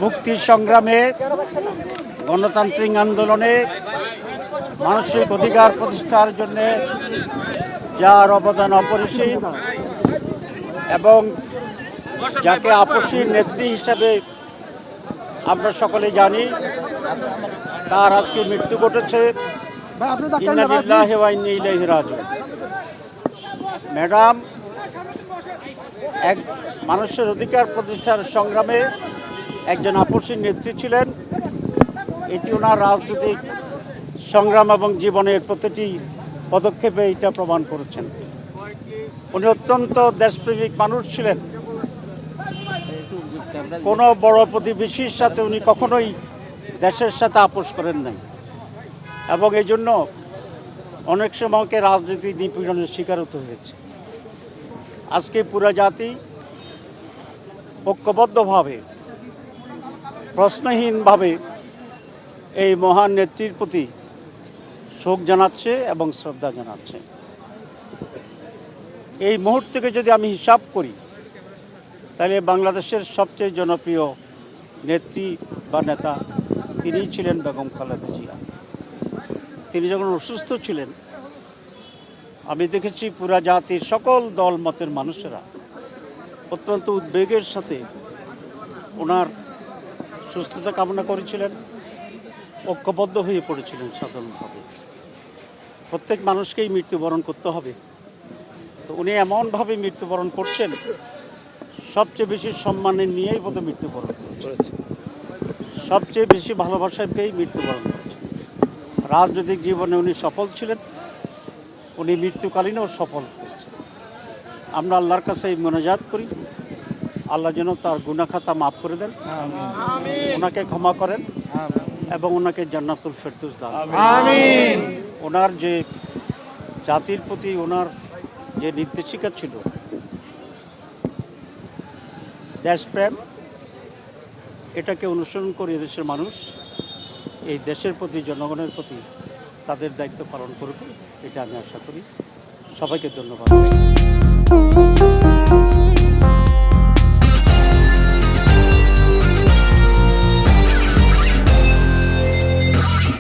মুক্তি সংগ্রামে, গণতান্ত্রিক আন্দোলনে, মানসিক অধিকার প্রতিষ্ঠার জন্য যার অবদান অপরিসীম এবং যাকে আপসী নেত্রী হিসাবে আমরা সকলে জানি, তার আজকে মৃত্যু ঘটেছে। ইন্না লিল্লাহি ওয়া ইন্না ইলাইহি রাজিউন। ম্যাডাম এক মানুষের অধিকার প্রতিষ্ঠার সংগ্রামে একজন আপসী নেত্রী ছিলেন। এটি ওনার রাজনৈতিক সংগ্রাম এবং জীবনের প্রতিটি পদক্ষেপে এটা প্রমাণ করেছেন। উনি অত্যন্ত দেশপ্রেমিক মানুষ ছিলেন। কোনো বড় প্রতিবেশীর সাথে উনি কখনোই দেশের সাথে আপোষ করেন নাই এবং এই জন্য অনেক সময়কে রাজনীতি নিপীড়নের শিকার হতে হয়েছে। আজকে পুরা জাতি ঐক্যবদ্ধভাবে, প্রশ্নহীনভাবে এই মহান নেত্রীর প্রতি শোক জানাচ্ছে এবং শ্রদ্ধা জানাচ্ছে। এই মুহূর্তকে যদি আমি হিসাব করি, তাহলে বাংলাদেশের সবচেয়ে জনপ্রিয় নেত্রী বা নেতা তিনিই ছিলেন বেগম খালেদা জিয়া। তিনি যখন অসুস্থ ছিলেন, আমি দেখেছি পুরা জাতির সকল দল মতের মানুষেরা অত্যন্ত উদ্বেগের সাথে ওনার সুস্থতা কামনা করেছিলেন, ঐক্যবদ্ধ হয়ে পড়েছিলেন সাধারণভাবে। প্রত্যেক মানুষকেই মৃত্যুবরণ করতে হবে, তো উনি এমনভাবে মৃত্যুবরণ করছেন, সবচেয়ে বেশি সম্মানে নিয়েই বোধহয় মৃত্যুবরণ করেছেন, সবচেয়ে বেশি ভালোবাসায় পেয়েই মৃত্যুবরণ করেছেন। রাজনৈতিক জীবনে উনি সফল ছিলেন, উনি মৃত্যুকালীনও সফল হয়েছেন। আমরা আল্লাহর কাছে এই মোনাজাত করি, আল্লাহ যেন তার গুনাহ-খাতা মাফ করে দেন, ওনাকে ক্ষমা করেন এবং ওনাকে জান্নাতুল ফেরদৌস দান আমিন। ওনার যে জাতির প্রতি ওনার যে নির্দেশিকা ছিল, দেশপ্রেম, এটাকে অনুসরণ করে দেশের মানুষ এই দেশের প্রতি, জনগণের প্রতি তাদের দায়িত্ব পালন করবে, এটা আমি আশা করি। সবাইকে ধন্যবাদ।